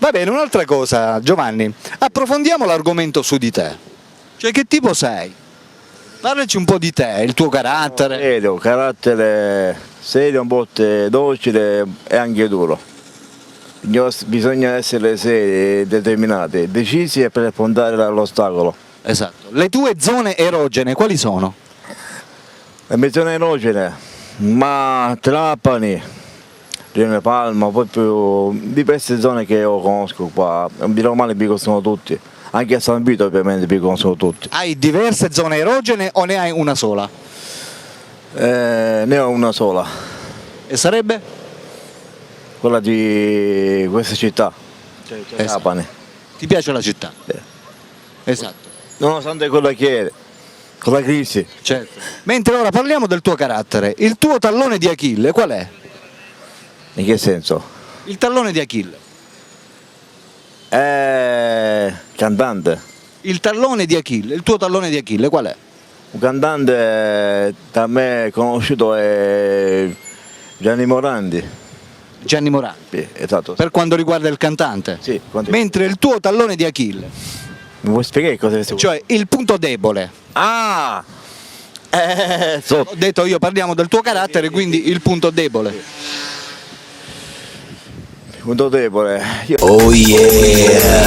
Va bene, un'altra cosa, Giovanni, approfondiamo l'argomento su di te. Cioè, che tipo sei? Parlaci un po' di te, il tuo carattere. Serio, carattere serio, un po' docile e anche duro. Bisogna essere seri, determinati, decisi per affrontare l'ostacolo. Esatto. Le tue zone erogene quali sono? Le mie zone erogene, ma Trapani, Rione Palma, poi più diverse zone che io conosco qua, di normale mi conoscono tutti, anche a San Vito ovviamente mi conoscono tutti. Hai diverse zone erogene o ne hai una sola? Ne ho una sola, E sarebbe? quella di questa città, cioè Esatto. Trapani. Ti piace la città? Esatto. Nonostante quello che è, con la crisi, Certo. Mentre ora parliamo del tuo carattere, il tuo tallone di Achille qual è? in che senso? Il tallone di Achille. Cantante. Il tallone di Achille, il tuo tallone di Achille qual è? Un cantante da me conosciuto è Gianni Morandi. Gianni Morandi. Sì, esatto. Per quanto riguarda il cantante. Sì, Mentre il tuo tallone di Achille, mi vuoi spiegare cosa è? cioè il punto debole. Ah! Ho detto io parliamo del tuo carattere, quindi il punto debole. Punto debole. Oh yeah!